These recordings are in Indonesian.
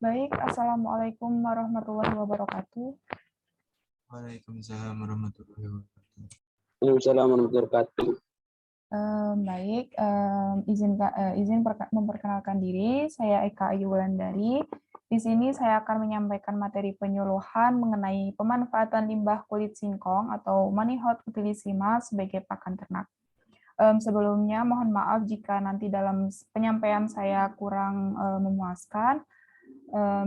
Baik, Assalamualaikum warahmatullahi wabarakatuh. Waalaikumsalam warahmatullahi wabarakatuh. Waalaikumsalam warahmatullahi wabarakatuh. Baik, izin memperkenalkan diri, saya Eka Ayu Wulandari. Di sini saya akan menyampaikan materi penyuluhan mengenai pemanfaatan limbah kulit singkong atau Manihot utilissima sebagai pakan ternak. Sebelumnya, mohon maaf jika nanti dalam penyampaian saya kurang memuaskan.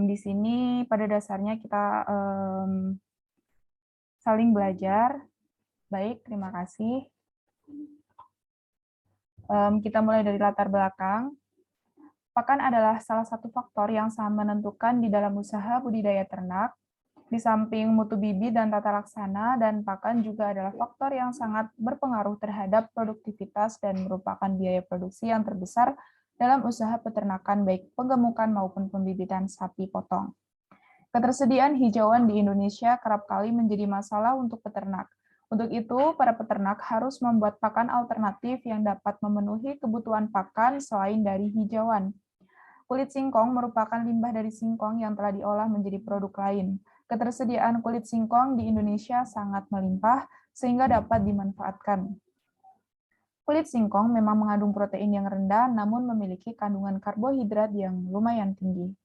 Di sini pada dasarnya kita saling belajar. Baik, terima kasih. Kita mulai dari latar belakang. Pakan adalah salah satu faktor yang sangat menentukan di dalam usaha budidaya ternak. Di samping mutu bibit dan tata laksana, dan pakan juga adalah faktor yang sangat berpengaruh terhadap produktivitas dan merupakan biaya produksi yang terbesar dalam usaha peternakan baik penggemukan maupun pembibitan sapi potong. Ketersediaan hijauan di Indonesia kerap kali menjadi masalah untuk peternak. Untuk itu, para peternak harus membuat pakan alternatif yang dapat memenuhi kebutuhan pakan selain dari hijauan. Kulit singkong merupakan limbah dari singkong yang telah diolah menjadi produk lain. Ketersediaan kulit singkong di Indonesia sangat melimpah, sehingga dapat dimanfaatkan. Kulit singkong memang mengandung protein yang rendah, namun memiliki kandungan karbohidrat yang lumayan tinggi.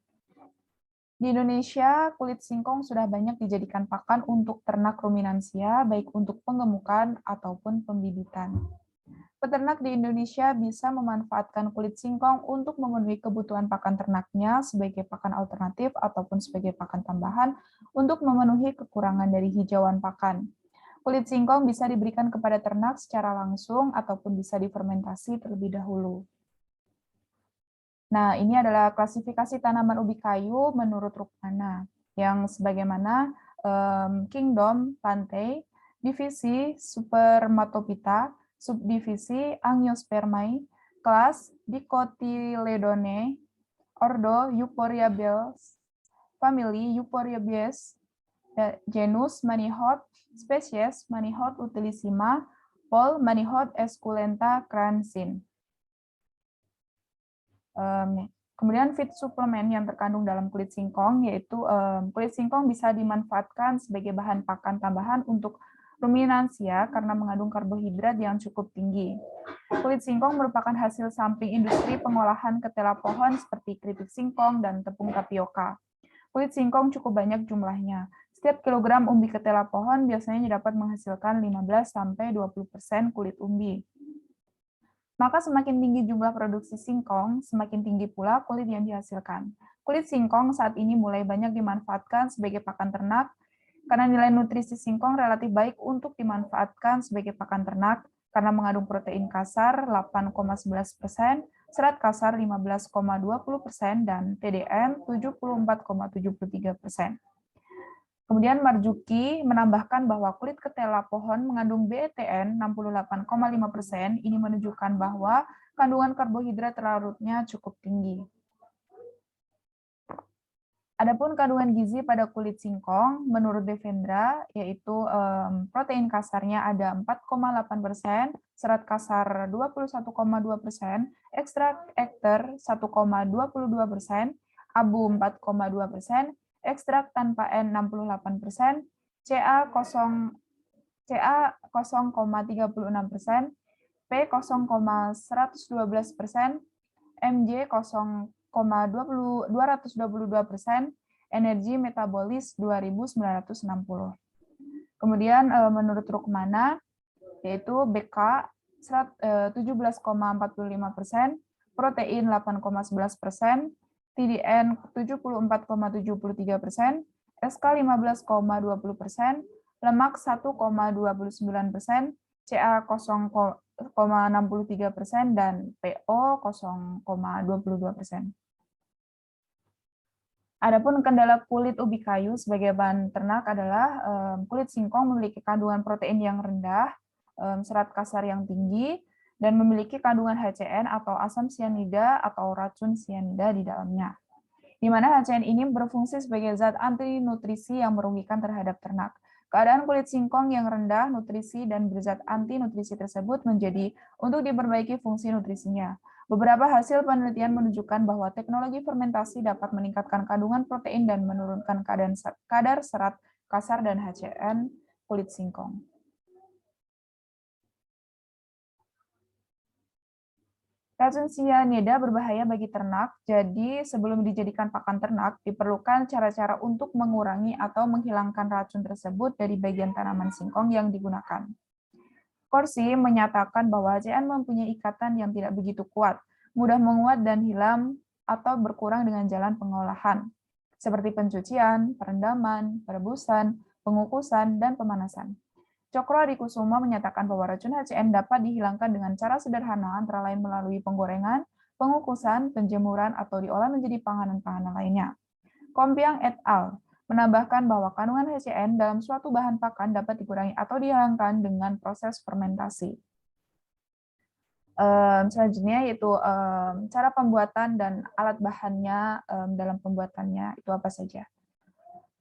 Di Indonesia, kulit singkong sudah banyak dijadikan pakan untuk ternak ruminansia, baik untuk penggemukan ataupun pembibitan. Peternak di Indonesia bisa memanfaatkan kulit singkong untuk memenuhi kebutuhan pakan ternaknya sebagai pakan alternatif ataupun sebagai pakan tambahan untuk memenuhi kekurangan dari hijauan pakan. Kulit singkong bisa diberikan kepada ternak secara langsung ataupun bisa difermentasi terlebih dahulu. Nah, ini adalah klasifikasi tanaman ubi kayu menurut Rukmana, yang sebagaimana Kingdom Plantae, divisi Spermatophyta, subdivisi Angiospermae, kelas Dicotyledone, ordo Euphorbiaceae, famili Euphorbiaceae, genus Manihot, spesies Manihot utilissima, pol Manihot esculenta cransins. Kemudian feed suplemen yang terkandung dalam kulit singkong, yaitu kulit singkong bisa dimanfaatkan sebagai bahan pakan tambahan untuk ruminansia karena mengandung karbohidrat yang cukup tinggi. Kulit singkong merupakan hasil samping industri pengolahan ketela pohon seperti keripik singkong dan tepung tapioka. Kulit singkong cukup banyak jumlahnya. Setiap kilogram umbi ketela pohon biasanya dapat menghasilkan 15-20% kulit umbi. Maka semakin tinggi jumlah produksi singkong, semakin tinggi pula kulit yang dihasilkan. Kulit singkong saat ini mulai banyak dimanfaatkan sebagai pakan ternak, karena nilai nutrisi singkong relatif baik untuk dimanfaatkan sebagai pakan ternak, karena mengandung protein kasar 8,11%, serat kasar 15,20%, dan TDN 74,73%. Kemudian Marzuki menambahkan bahwa kulit ketela pohon mengandung BETN 68,5%, ini menunjukkan bahwa kandungan karbohidrat larutnya cukup tinggi. Adapun kandungan gizi pada kulit singkong, menurut Devendra, yaitu protein kasarnya ada 4,8%, serat kasar 21,2%, ekstrak ekter 1,22%, abu 4,2%, ekstrak tanpa N 68%, CA 0,36%, P 0,112%, MJ 0,222%, energi metabolis 2960. Kemudian menurut Rukmana, yaitu BK 17,45%, protein 8,11%, TDN 74,73%, SK 15,20%, lemak 1,29%, CA 0,63%, dan PO 0,22%. Adapun kendala kulit ubi kayu sebagai bahan ternak adalah kulit singkong memiliki kandungan protein yang rendah, serat kasar yang tinggi, dan memiliki kandungan HCN atau asam sianida atau racun sianida di dalamnya. Di mana HCN ini berfungsi sebagai zat anti nutrisi yang merugikan terhadap ternak. Keadaan kulit singkong yang rendah nutrisi dan berzat anti nutrisi tersebut menjadi untuk diperbaiki fungsi nutrisinya. Beberapa hasil penelitian menunjukkan bahwa teknologi fermentasi dapat meningkatkan kandungan protein dan menurunkan kadar serat kasar dan HCN kulit singkong. Racun sianida berbahaya bagi ternak, jadi sebelum dijadikan pakan ternak, diperlukan cara-cara untuk mengurangi atau menghilangkan racun tersebut dari bagian tanaman singkong yang digunakan. Corsi menyatakan bahwa HCN mempunyai ikatan yang tidak begitu kuat, mudah menguat dan hilang atau berkurang dengan jalan pengolahan, seperti pencucian, perendaman, perebusan, pengukusan, dan pemanasan. Cokro Adikusuma menyatakan bahwa racun HCN dapat dihilangkan dengan cara sederhana antara lain melalui penggorengan, pengukusan, penjemuran, atau diolah menjadi panganan-panganan lainnya. Kompiang et al. Menambahkan bahwa kandungan HCN dalam suatu bahan pakan dapat dikurangi atau dihilangkan dengan proses fermentasi. Selanjutnya yaitu cara pembuatan dan alat bahannya dalam pembuatannya itu apa saja.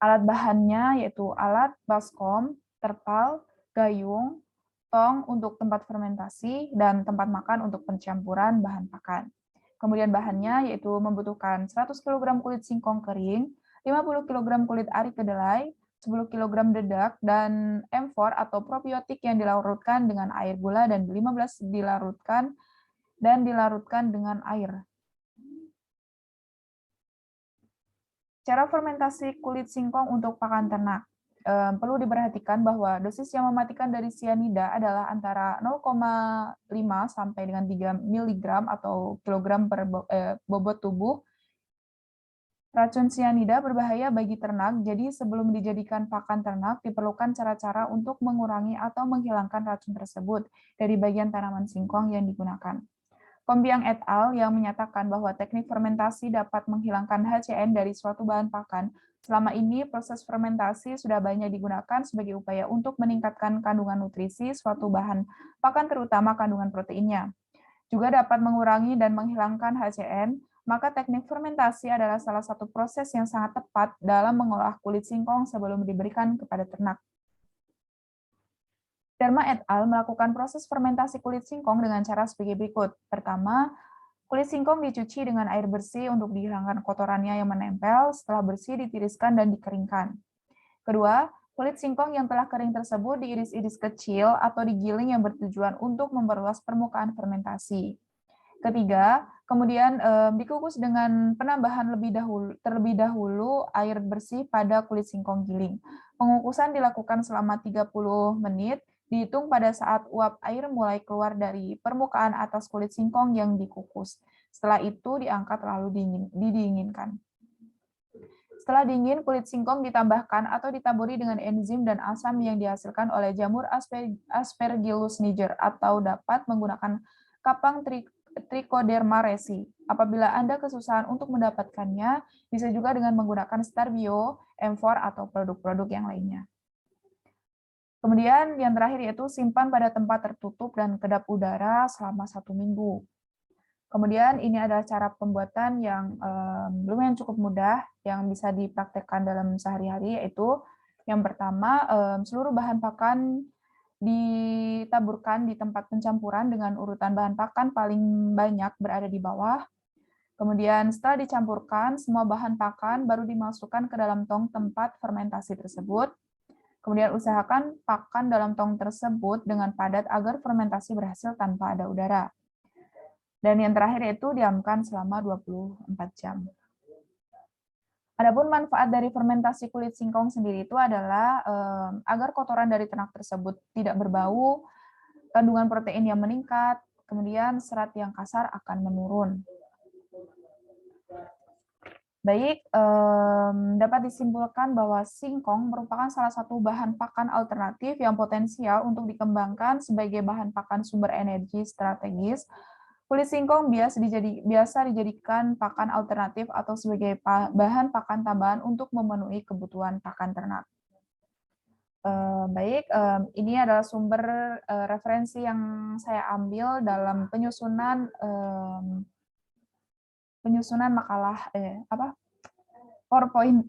Alat bahannya yaitu alat baskom, terpal, gayung, tong untuk tempat fermentasi, dan tempat makan untuk pencampuran bahan pakan. Kemudian bahannya yaitu membutuhkan 100 kg kulit singkong kering, 50 kg kulit ari kedelai, 10 kg dedak, dan amfor atau probiotik yang dilarutkan dengan air gula dan 15 dilarutkan dengan air. Cara fermentasi kulit singkong untuk pakan ternak. Perlu diperhatikan bahwa dosis yang mematikan dari sianida adalah antara 0,5 sampai dengan 3 mg atau kilogram per bobot tubuh. Racun sianida berbahaya bagi ternak, jadi sebelum dijadikan pakan ternak, diperlukan cara-cara untuk mengurangi atau menghilangkan racun tersebut dari bagian tanaman singkong yang digunakan. Kombiang et al. Yang menyatakan bahwa teknik fermentasi dapat menghilangkan HCN dari suatu bahan pakan. Selama ini, proses fermentasi sudah banyak digunakan sebagai upaya untuk meningkatkan kandungan nutrisi suatu bahan pakan, terutama kandungan proteinnya. Juga dapat mengurangi dan menghilangkan HCN, maka teknik fermentasi adalah salah satu proses yang sangat tepat dalam mengolah kulit singkong sebelum diberikan kepada ternak. Dharma et al. Melakukan proses fermentasi kulit singkong dengan cara sebagai berikut. Pertama, kulit singkong dicuci dengan air bersih untuk dihilangkan kotorannya yang menempel, setelah bersih ditiriskan dan dikeringkan. Kedua, kulit singkong yang telah kering tersebut diiris-iris kecil atau digiling yang bertujuan untuk memperluas permukaan fermentasi. Ketiga, kemudian dikukus dengan penambahan terlebih dahulu air bersih pada kulit singkong giling. Pengukusan dilakukan selama 30 menit, dihitung pada saat uap air mulai keluar dari permukaan atas kulit singkong yang dikukus. Setelah itu diangkat lalu didinginkan. Setelah dingin, kulit singkong ditambahkan atau ditaburi dengan enzim dan asam yang dihasilkan oleh jamur Aspergillus niger atau dapat menggunakan kapang Trichoderma resi. Apabila Anda kesusahan untuk mendapatkannya, bisa juga dengan menggunakan Starbio, amfor, atau produk-produk yang lainnya. Kemudian yang terakhir yaitu simpan pada tempat tertutup dan kedap udara selama 1 minggu. Kemudian ini adalah cara pembuatan yang lumayan cukup mudah yang bisa dipraktekkan dalam sehari-hari, yaitu yang pertama seluruh bahan pakan ditaburkan di tempat pencampuran dengan urutan bahan pakan paling banyak berada di bawah. Kemudian setelah dicampurkan, semua bahan pakan baru dimasukkan ke dalam tong tempat fermentasi tersebut. Kemudian usahakan pakan dalam tong tersebut dengan padat agar fermentasi berhasil tanpa ada udara. Dan yang terakhir yaitu diamkan selama 24 jam. Adapun manfaat dari fermentasi kulit singkong sendiri itu adalah agar kotoran dari ternak tersebut tidak berbau, kandungan protein yang meningkat, kemudian serat yang kasar akan menurun. Baik, dapat disimpulkan bahwa singkong merupakan salah satu bahan pakan alternatif yang potensial untuk dikembangkan sebagai bahan pakan sumber energi strategis. Kulit singkong biasa dijadikan pakan alternatif atau sebagai bahan pakan tambahan untuk memenuhi kebutuhan pakan ternak. Baik, ini adalah sumber referensi yang saya ambil dalam penyusunan makalah PowerPoint.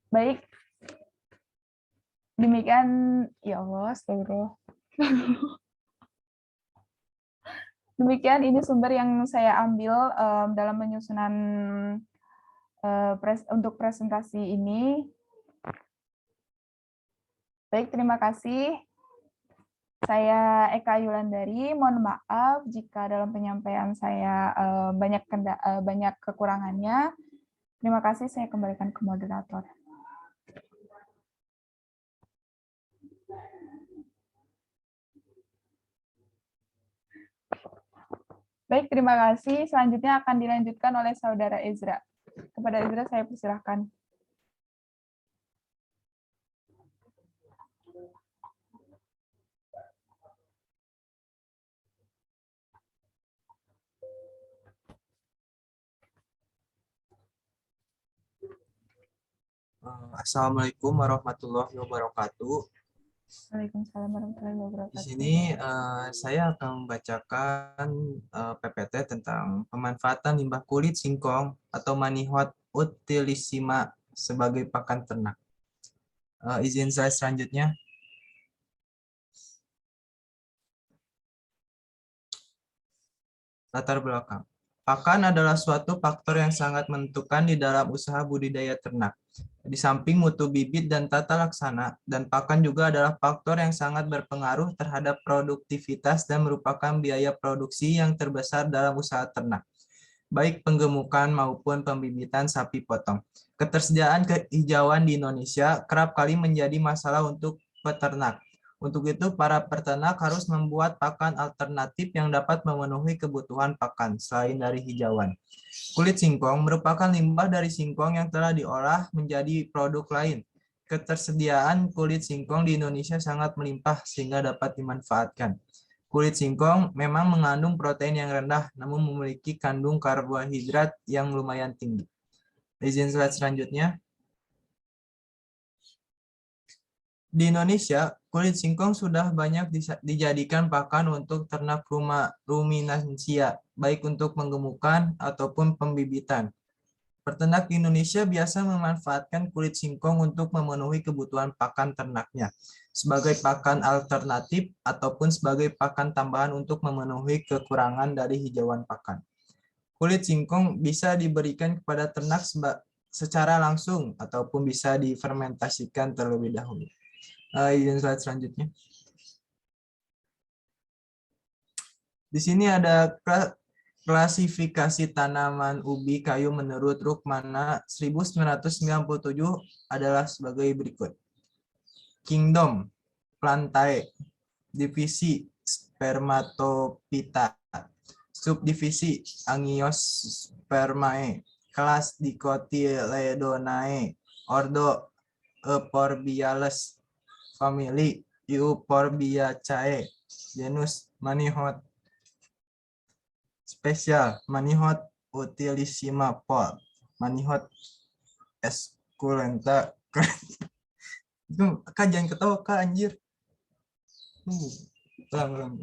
Baik, demikian ya Allah, astagfirullah. Demikian ini sumber yang saya ambil dalam penyusunan untuk presentasi ini. Baik, terima kasih. Saya Eka Yulandari. Mohon maaf jika dalam penyampaian saya banyak kekurangannya. Terima kasih, saya kembalikan ke moderator. Baik, terima kasih. Selanjutnya akan dilanjutkan oleh Saudara Ezra. Kepada Ezra saya persilahkan. Assalamualaikum warahmatullahi wabarakatuh. Waalaikumsalam warahmatullahi wabarakatuh. Di sini saya akan membacakan PPT tentang pemanfaatan limbah kulit singkong atau Manihot utilissima sebagai pakan ternak. Izin saya selanjutnya. Latar belakang. Pakan adalah suatu faktor yang sangat menentukan di dalam usaha budidaya ternak. Di samping mutu bibit dan tata laksana, dan pakan juga adalah faktor yang sangat berpengaruh terhadap produktivitas dan merupakan biaya produksi yang terbesar dalam usaha ternak, baik penggemukan maupun pembibitan sapi potong. Ketersediaan kehijauan di Indonesia kerap kali menjadi masalah untuk peternak. Untuk itu, para peternak harus membuat pakan alternatif yang dapat memenuhi kebutuhan pakan selain dari hijauan. Kulit singkong merupakan limbah dari singkong yang telah diolah menjadi produk lain. Ketersediaan kulit singkong di Indonesia sangat melimpah sehingga dapat dimanfaatkan. Kulit singkong memang mengandung protein yang rendah, namun memiliki kandung karbohidrat yang lumayan tinggi. Izin slide selanjutnya. Di Indonesia, kulit singkong sudah banyak dijadikan pakan untuk ternak ruminansia, baik untuk penggemukan ataupun pembibitan. Peternak di Indonesia biasa memanfaatkan kulit singkong untuk memenuhi kebutuhan pakan ternaknya, sebagai pakan alternatif ataupun sebagai pakan tambahan untuk memenuhi kekurangan dari hijauan pakan. Kulit singkong bisa diberikan kepada ternak secara langsung ataupun bisa difermentasikan terlebih dahulu. Izin slide selanjutnya. Di sini ada klasifikasi tanaman ubi kayu menurut Rukmana 1997 adalah sebagai berikut. Kingdom, Plantae, divisi Spermatophyta, subdivisi Angiospermae, kelas Dicotyledonae, ordo Euphorbia, famili Euphorbiaceae, genus Manihot, spesial Manihot utilissima Pol, Manihot esculenta. Kak jangan ketawa Kak, anjir. Ulang.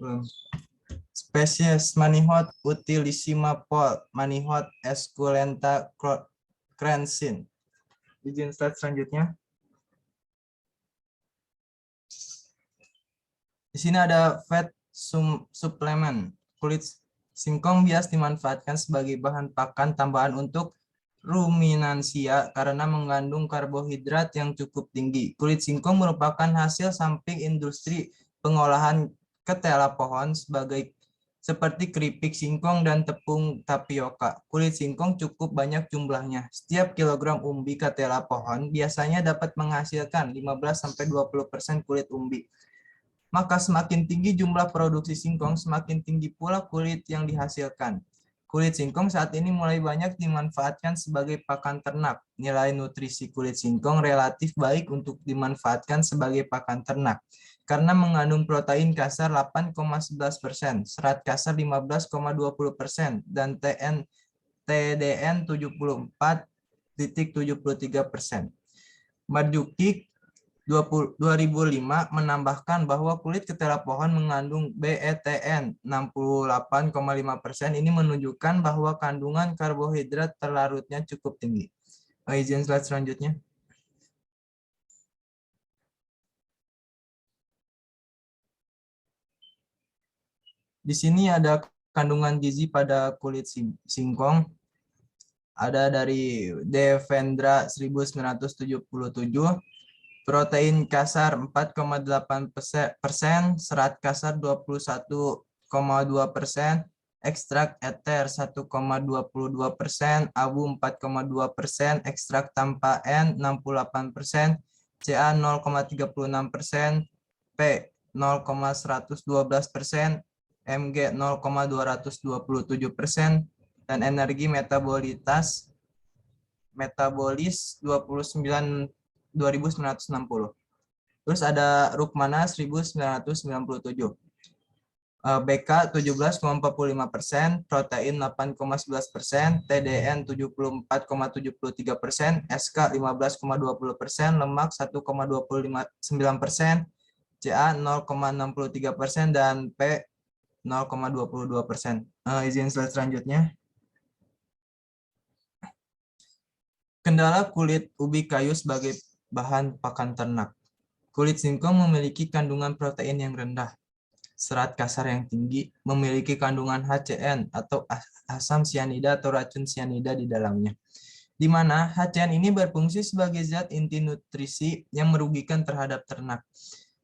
Spesies Manihot utilissima Pol, Manihot esculenta crensin. Izin slide selanjutnya. Di sini ada fat suplemen. Kulit singkong bias dimanfaatkan sebagai bahan pakan tambahan untuk ruminansia karena mengandung karbohidrat yang cukup tinggi. Kulit singkong merupakan hasil samping industri pengolahan ketela pohon seperti keripik singkong dan tepung tapioka. Kulit singkong cukup banyak jumlahnya. Setiap kilogram umbi ketela pohon biasanya dapat menghasilkan 15-20% kulit umbi. Maka semakin tinggi jumlah produksi singkong, semakin tinggi pula kulit yang dihasilkan. Kulit singkong saat ini mulai banyak dimanfaatkan sebagai pakan ternak. Nilai nutrisi kulit singkong relatif baik untuk dimanfaatkan sebagai pakan ternak, karena mengandung protein kasar 8,11%, serat kasar 15,20%, dan TDN 74,73%. Marzuki 2005 menambahkan bahwa kulit ketela pohon mengandung BETN 68,5%. Ini menunjukkan bahwa kandungan karbohidrat terlarutnya cukup tinggi. Izin slide selanjutnya. Di sini ada kandungan gizi pada kulit singkong. Ada dari Devendra 1977, protein kasar 4,8%, serat kasar 21,2%, ekstrak eter 1,22%, abu 4,2%, ekstrak tanpa N 68%, Ca 0,36%, P 0,112%, Mg 0,227%, dan energi metabolis 29.60. Terus ada Rukmana 1997. BK 17,45%, protein 8,11%, TDN 74,73%, SK 15,20%, lemak 1,259%, Ca 0,63%, dan P 0,22%. Izin slide selanjutnya. Kendala kulit ubi kayu sebagai bahan pakan ternak. Kulit singkong memiliki kandungan protein yang rendah, serat kasar yang tinggi, memiliki kandungan HCN atau asam sianida atau racun sianida di dalamnya. Di mana HCN ini berfungsi sebagai zat inti nutrisi yang merugikan terhadap ternak.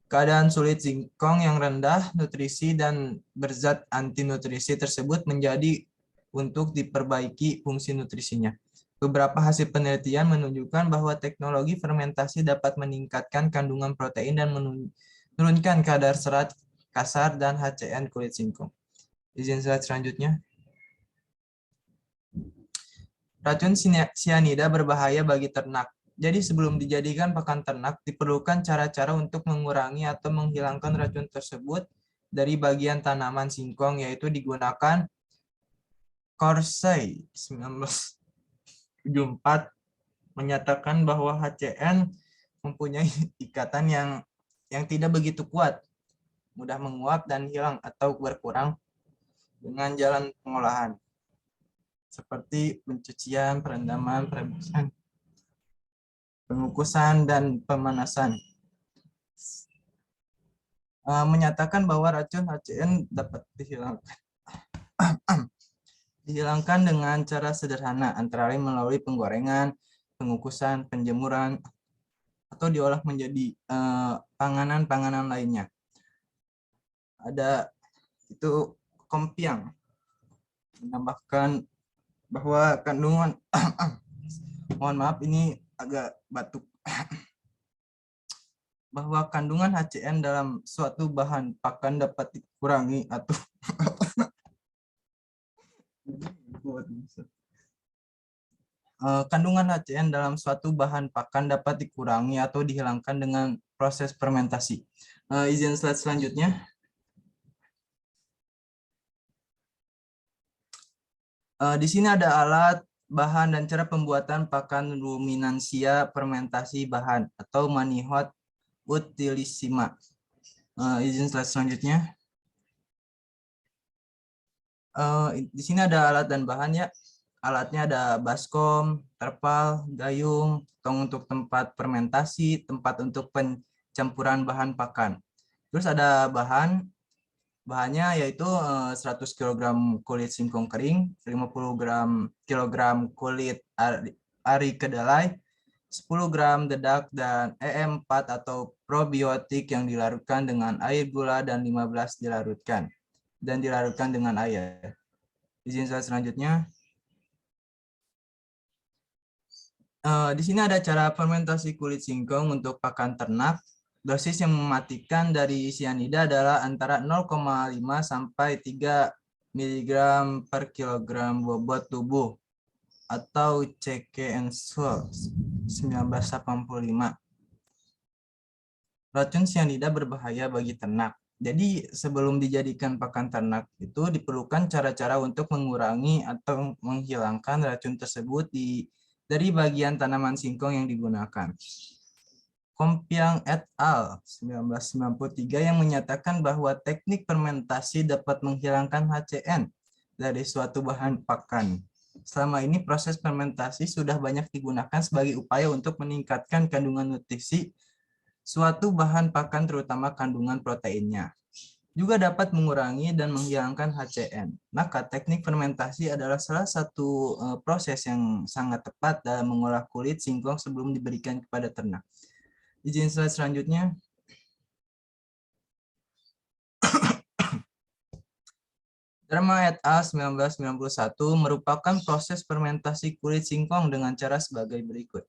Keadaan sulit singkong yang rendah nutrisi dan berzat anti nutrisi tersebut menjadi untuk diperbaiki fungsi nutrisinya. Beberapa hasil penelitian menunjukkan bahwa teknologi fermentasi dapat meningkatkan kandungan protein dan menurunkan kadar serat kasar dan HCN kulit singkong. Izin slide selanjutnya. Racun sianida berbahaya bagi ternak. Jadi sebelum dijadikan pakan ternak, diperlukan cara-cara untuk mengurangi atau menghilangkan racun tersebut dari bagian tanaman singkong, yaitu digunakan Corsi 1974 menyatakan bahwa HCN mempunyai ikatan yang tidak begitu kuat, mudah menguap dan hilang atau berkurang dengan jalan pengolahan, seperti pencucian, perendaman, perebusan, pengukusan, dan pemanasan. Menyatakan bahwa racun HCN dapat dihilangkan dengan cara sederhana, antara lain melalui penggorengan, pengukusan, penjemuran, atau diolah menjadi panganan-panganan lainnya. Ada itu Kompiang menambahkan bahwa kandungan mohon maaf ini agak batuk bahwa kandungan HCN dalam suatu bahan pakan dapat dikurangi atau kandungan HCN dalam suatu bahan pakan dapat dikurangi atau dihilangkan dengan proses fermentasi. Izin slide selanjutnya. Di sini ada alat, bahan, dan cara pembuatan pakan ruminansia fermentasi bahan atau Manihot utilissima. Izin slide selanjutnya. Di sini ada alat dan bahan ya. Alatnya ada baskom, terpal, gayung, tong untuk tempat fermentasi, tempat untuk pencampuran bahan pakan. Terus ada bahannya yaitu 100 kg kulit singkong kering, 50 kg kulit ari kedelai, 10 gram dedak dan EM4 atau probiotik yang dilarutkan dengan air gula dan 15 dilarutkan dengan air. Izin saya selanjutnya. Di sini ada cara fermentasi kulit singkong untuk pakan ternak. Dosis yang mematikan dari sianida adalah antara 0,5 sampai 3 mg per kilogram bobot tubuh atau CKNSUL 1985. Racun sianida berbahaya bagi ternak. Jadi sebelum dijadikan pakan ternak itu diperlukan cara-cara untuk mengurangi atau menghilangkan racun tersebut dari bagian tanaman singkong yang digunakan. Kompiang et al. 1993 yang menyatakan bahwa teknik fermentasi dapat menghilangkan HCN dari suatu bahan pakan. Selama ini proses fermentasi sudah banyak digunakan sebagai upaya untuk meningkatkan kandungan nutrisi suatu bahan pakan terutama kandungan proteinnya. juga dapat mengurangi dan menghilangkan HCN. Maka teknik fermentasi adalah salah satu proses yang sangat tepat dalam mengolah kulit singkong sebelum diberikan kepada ternak. Izin slide selanjutnya. Dharma et al. 1991 merupakan proses fermentasi kulit singkong dengan cara sebagai berikut.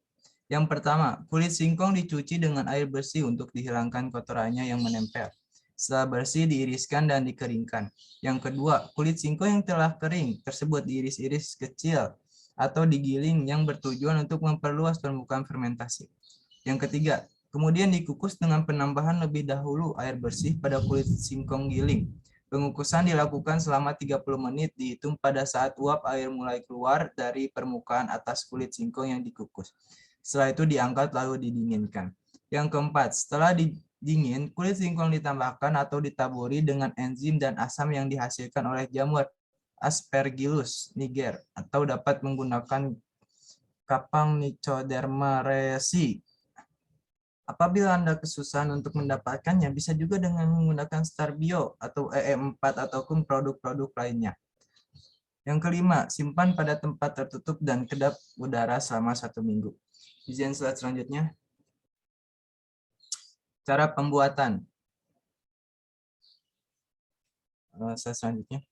Yang pertama, kulit singkong dicuci dengan air bersih untuk dihilangkan kotorannya yang menempel. Setelah bersih, diiriskan dan dikeringkan. Yang kedua, kulit singkong yang telah kering tersebut diiris-iris kecil atau digiling yang bertujuan untuk memperluas permukaan fermentasi. Yang ketiga, kemudian dikukus dengan penambahan lebih dahulu air bersih pada kulit singkong giling. Pengukusan dilakukan selama 30 menit dihitung pada saat uap air mulai keluar dari permukaan atas kulit singkong yang dikukus. Setelah itu diangkat lalu didinginkan. Yang keempat, setelah dingin, kulit singkong ditambahkan atau ditaburi dengan enzim dan asam yang dihasilkan oleh jamur Aspergillus niger atau dapat menggunakan kapang Nicoderma resi. Apabila Anda kesusahan untuk mendapatkannya, bisa juga dengan menggunakan Starbio atau EM4 ataupun produk-produk lainnya. Yang kelima, simpan pada tempat tertutup dan kedap udara selama 1 minggu. Izin slide selanjutnya. Cara pembuatan. Slide selanjutnya.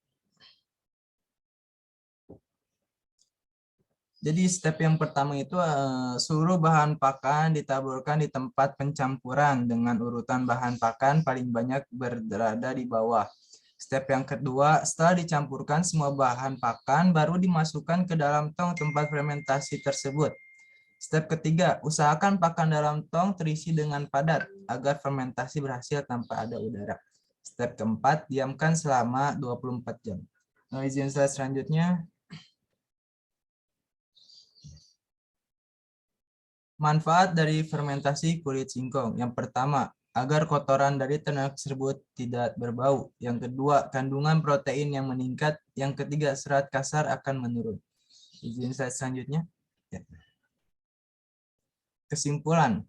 Jadi step yang pertama itu seluruh bahan pakan ditaburkan di tempat pencampuran dengan urutan bahan pakan paling banyak berada di bawah. Step yang kedua, setelah dicampurkan semua bahan pakan baru dimasukkan ke dalam tong tempat fermentasi tersebut. Step ketiga, usahakan pakan dalam tong terisi dengan padat agar fermentasi berhasil tanpa ada udara. Step keempat, diamkan selama 24 jam. Nah, izin slide selanjutnya. Manfaat dari fermentasi kulit singkong. Yang pertama, agar kotoran dari ternak tersebut tidak berbau. Yang kedua, kandungan protein yang meningkat. Yang ketiga, serat kasar akan menurun. Izin slide selanjutnya. Ya. Kesimpulan,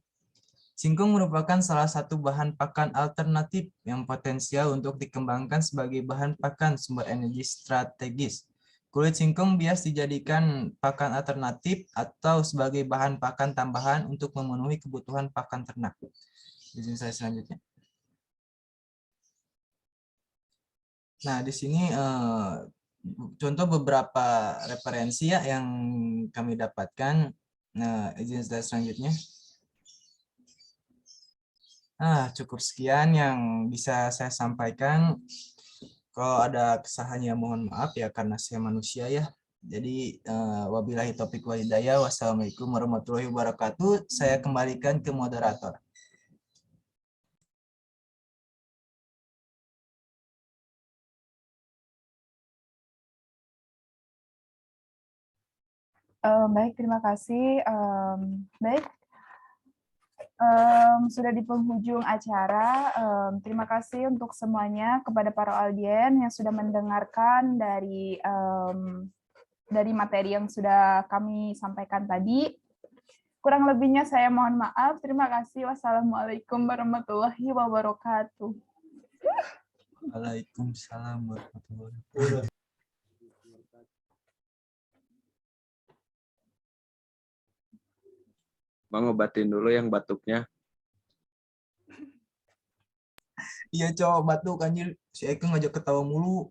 singkong merupakan salah satu bahan pakan alternatif yang potensial untuk dikembangkan sebagai bahan pakan sumber energi strategis. Kulit singkong bias dijadikan pakan alternatif atau sebagai bahan pakan tambahan untuk memenuhi kebutuhan pakan ternak. Izin saya selanjutnya. Nah, di sini contoh beberapa referensi ya yang kami dapatkan. Nah, izin saya selanjutnya. Cukup sekian yang bisa saya sampaikan. Kalau ada kesalahannya mohon maaf ya karena saya manusia ya. Jadi wabillahi taufiq wal hidayah. Wassalamualaikum warahmatullahi wabarakatuh. Saya kembalikan ke moderator. Baik, terima kasih. Baik, sudah di penghujung acara. Terima kasih untuk semuanya kepada para audien yang sudah mendengarkan dari materi yang sudah kami sampaikan tadi. Kurang lebihnya saya mohon maaf. Terima kasih. Wassalamualaikum warahmatullahi wabarakatuh. Waalaikumsalam warahmatullahi wabarakatuh. Bang, obatin dulu yang batuknya. Iya cowok batuk anjir. Si Eko ngajak ketawa mulu.